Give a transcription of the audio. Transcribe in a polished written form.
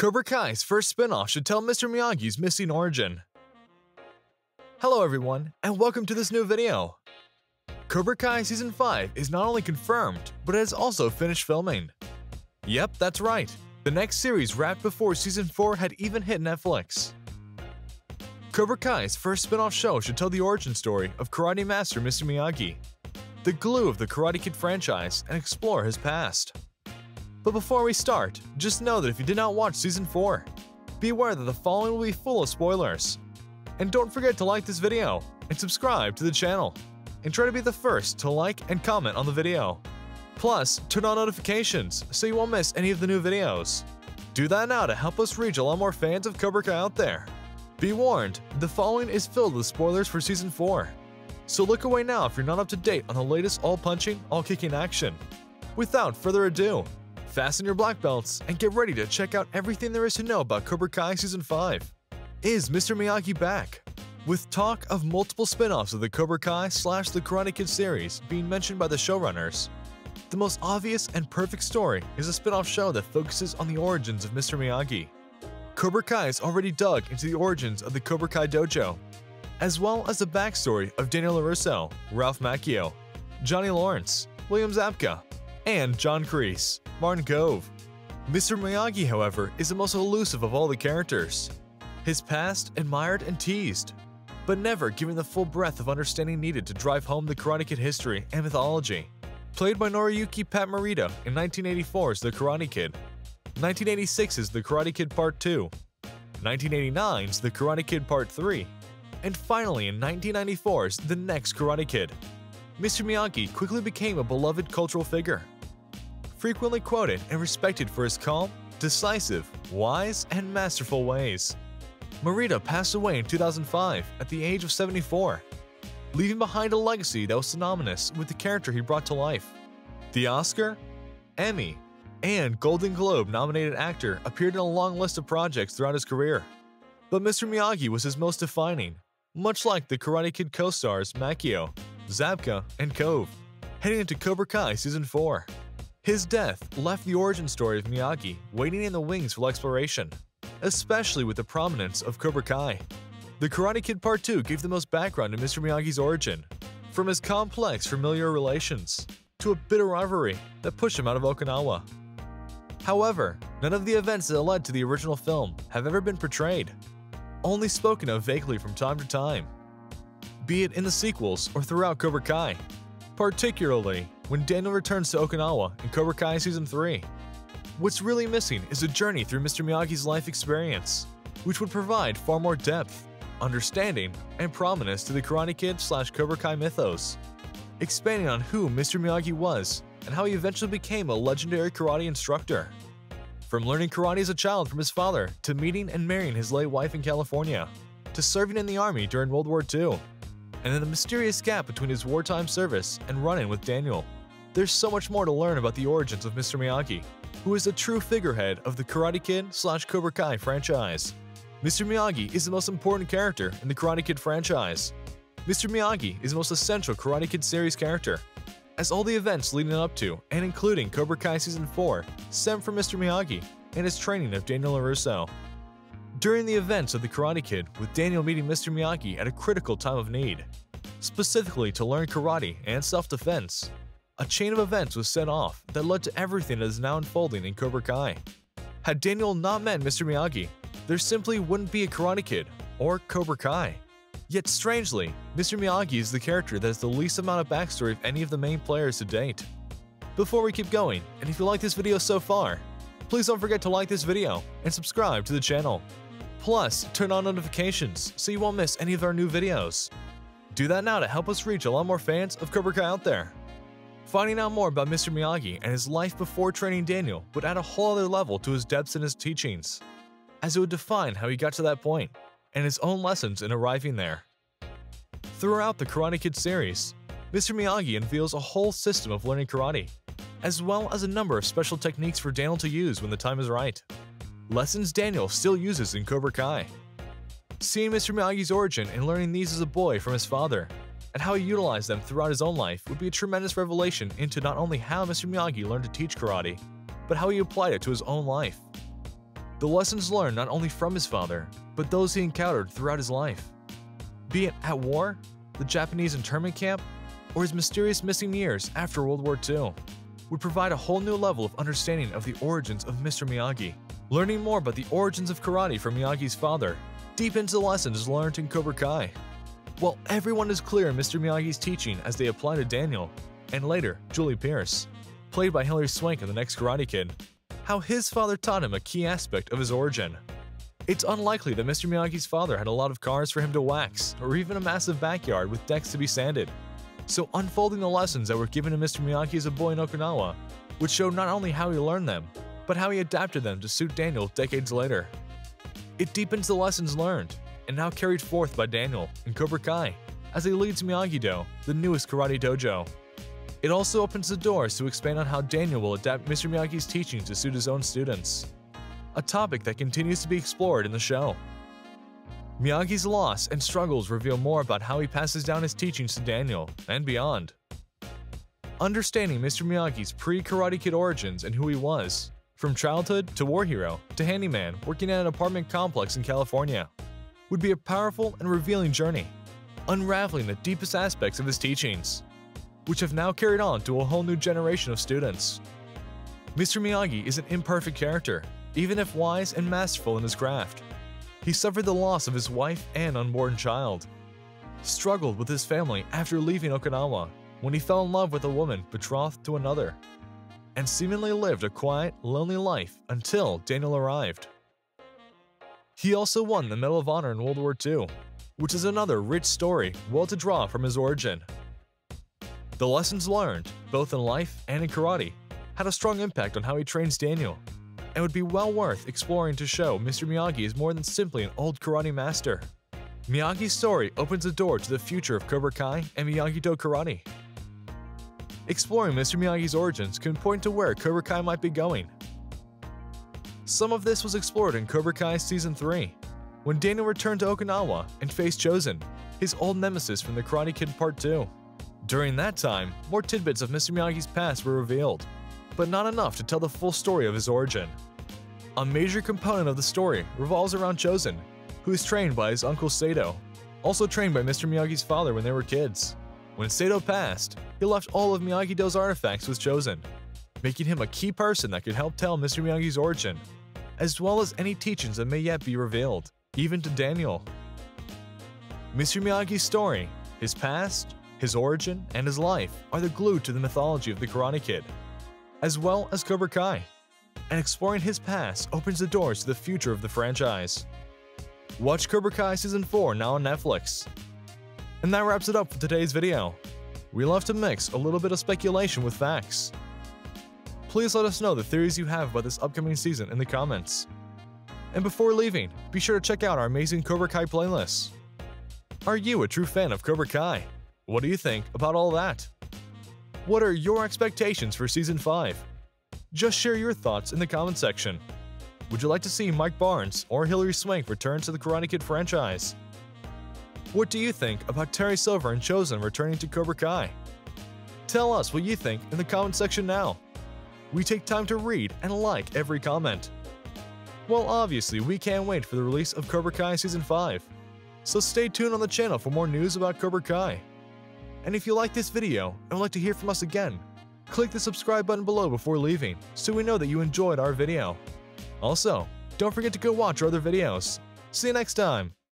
Cobra Kai's first spin-off should tell Mr. Miyagi's missing origin. Hello everyone, and welcome to this new video. Cobra Kai Season 5 is not only confirmed, but it has also finished filming. Yep, that's right. The next series wrapped before Season 4 had even hit Netflix. Cobra Kai's first spin-off show should tell the origin story of karate master Mr. Miyagi, the glue of the Karate Kid franchise, and explore his past. But before we start, just know that if you did not watch Season 4, be aware that the following will be full of spoilers. And don't forget to like this video, and subscribe to the channel, and try to be the first to like and comment on the video. Plus, turn on notifications so you won't miss any of the new videos. Do that now to help us reach a lot more fans of Cobra Kai out there. Be warned, the following is filled with spoilers for Season 4. So look away now if you're not up to date on the latest all-punching, all-kicking action. Without further ado, fasten your black belts and get ready to check out everything there is to know about Cobra Kai Season 5. Is Mr. Miyagi back? With talk of multiple spin-offs of the Cobra Kai / the Karate Kid series being mentioned by the showrunners, the most obvious and perfect story is a spin-off show that focuses on the origins of Mr. Miyagi. Cobra Kai has already dug into the origins of the Cobra Kai dojo, as well as the backstory of Daniel LaRusso, Ralph Macchio, Johnny Lawrence, William Zabka, and John Kreese, Martin Kove. Mr. Miyagi, however, is the most elusive of all the characters. His past admired and teased, but never given the full breadth of understanding needed to drive home the Karate Kid history and mythology. Played by Noriyuki Pat Morita in 1984's The Karate Kid, 1986's The Karate Kid Part 2, 1989's The Karate Kid Part 3, and finally in 1994's The Next Karate Kid. Mr. Miyagi quickly became a beloved cultural figure, frequently quoted and respected for his calm, decisive, wise, and masterful ways. Morita passed away in 2005 at the age of 74, leaving behind a legacy that was synonymous with the character he brought to life. The Oscar, Emmy, and Golden Globe nominated actor appeared in a long list of projects throughout his career. But Mr. Miyagi was his most defining, much like the Karate Kid co-stars Macchio, Zabka, and Kove, heading into Cobra Kai Season 4. His death left the origin story of Miyagi waiting in the wings for exploration, especially with the prominence of Cobra Kai. The Karate Kid Part 2 gave the most background to Mr. Miyagi's origin, from his complex familiar relations to a bitter rivalry that pushed him out of Okinawa. However, none of the events that led to the original film have ever been portrayed, only spoken of vaguely from time to time, be it in the sequels or throughout Cobra Kai, particularly when Daniel returns to Okinawa in Cobra Kai Season 3. What's really missing is a journey through Mr. Miyagi's life experience, which would provide far more depth, understanding, and prominence to the Karate Kid / Cobra Kai mythos, expanding on who Mr. Miyagi was and how he eventually became a legendary karate instructor. From learning karate as a child from his father, to meeting and marrying his late wife in California, to serving in the army during World War II, and then the mysterious gap between his wartime service and run-in with Daniel. There's so much more to learn about the origins of Mr. Miyagi, who is a true figurehead of the Karate Kid / Cobra Kai franchise. Mr. Miyagi is the most important character in the Karate Kid franchise. Mr. Miyagi is the most essential Karate Kid series character, as all the events leading up to and including Cobra Kai Season 4 stem from Mr. Miyagi and his training of Daniel LaRusso. During the events of the Karate Kid, with Daniel meeting Mr. Miyagi at a critical time of need, specifically to learn karate and self-defense, a chain of events was set off that led to everything that is now unfolding in Cobra Kai. Had Daniel not met Mr. Miyagi, there simply wouldn't be a Karate Kid or Cobra Kai. Yet strangely, Mr. Miyagi is the character that has the least amount of backstory of any of the main players to date. Before we keep going, and if you like this video so far, please don't forget to like this video and subscribe to the channel. Plus, turn on notifications so you won't miss any of our new videos. Do that now to help us reach a lot more fans of Cobra Kai out there. Finding out more about Mr. Miyagi and his life before training Daniel would add a whole other level to his depths in his teachings, as it would define how he got to that point and his own lessons in arriving there. Throughout the Karate Kid series, Mr. Miyagi unveils a whole system of learning karate, as well as a number of special techniques for Daniel to use when the time is right. Lessons Daniel still uses in Cobra Kai. Seeing Mr. Miyagi's origin and learning these as a boy from his father, and how he utilized them throughout his own life would be a tremendous revelation into not only how Mr. Miyagi learned to teach karate, but how he applied it to his own life. The lessons learned not only from his father, but those he encountered throughout his life. Be it at war, the Japanese internment camp, or his mysterious missing years after World War II, would provide a whole new level of understanding of the origins of Mr. Miyagi. Learning more about the origins of karate from Miyagi's father deepens the lessons learned in Cobra Kai. While everyone is clear in Mr. Miyagi's teaching as they apply to Daniel, and later Julie Pierce, played by Hilary Swank in The Next Karate Kid, how his father taught him a key aspect of his origin. It's unlikely that Mr. Miyagi's father had a lot of cars for him to wax, or even a massive backyard with decks to be sanded. So unfolding the lessons that were given to Mr. Miyagi as a boy in Okinawa would show not only how he learned them, but how he adapted them to suit Daniel decades later. It deepens the lessons learned, and now carried forth by Daniel in Cobra Kai as he leads Miyagi-Do, the newest karate dojo. It also opens the doors to expand on how Daniel will adapt Mr. Miyagi's teachings to suit his own students, a topic that continues to be explored in the show. Miyagi's loss and struggles reveal more about how he passes down his teachings to Daniel and beyond. Understanding Mr. Miyagi's pre-Karate Kid origins and who he was, from childhood to war hero to handyman working at an apartment complex in California, would be a powerful and revealing journey, unraveling the deepest aspects of his teachings, which have now carried on to a whole new generation of students. Mr. Miyagi is an imperfect character, even if wise and masterful in his craft. He suffered the loss of his wife and unborn child, struggled with his family after leaving Okinawa when he fell in love with a woman betrothed to another, and seemingly lived a quiet, lonely life until Daniel arrived. He also won the Medal of Honor in World War II, which is another rich story well to draw from his origin. The lessons learned, both in life and in karate, had a strong impact on how he trains Daniel, and would be well worth exploring to show Mr. Miyagi is more than simply an old karate master. Miyagi's story opens the door to the future of Cobra Kai and Miyagi-Do karate. Exploring Mr. Miyagi's origins can point to where Cobra Kai might be going. Some of this was explored in Cobra Kai Season 3, when Daniel returned to Okinawa and faced Chosen, his old nemesis from the Karate Kid Part 2. During that time, more tidbits of Mr. Miyagi's past were revealed, but not enough to tell the full story of his origin. A major component of the story revolves around Chosen, who is trained by his uncle Sato, also trained by Mr. Miyagi's father when they were kids. When Sato passed, he left all of Miyagi-Do's artifacts with Chosen, making him a key person that could help tell Mr. Miyagi's origin, as well as any teachings that may yet be revealed, even to Daniel. Mr. Miyagi's story, his past, his origin, and his life are the glue to the mythology of the Karate Kid, as well as Cobra Kai, and exploring his past opens the doors to the future of the franchise. Watch Cobra Kai Season 4 now on Netflix. And that wraps it up for today's video. We love to mix a little bit of speculation with facts. Please let us know the theories you have about this upcoming season in the comments. And before leaving, be sure to check out our amazing Cobra Kai playlists. Are you a true fan of Cobra Kai? What do you think about all that? What are your expectations for Season 5? Just share your thoughts in the comment section. Would you like to see Mike Barnes or Hilary Swank return to the Karate Kid franchise? What do you think about Terry Silver and Chosen returning to Cobra Kai? Tell us what you think in the comment section now. We take time to read and like every comment. Well, obviously, we can't wait for the release of Cobra Kai Season 5, so stay tuned on the channel for more news about Cobra Kai. And if you like this video and would like to hear from us again, click the subscribe button below before leaving so we know that you enjoyed our video. Also, don't forget to go watch our other videos. See you next time!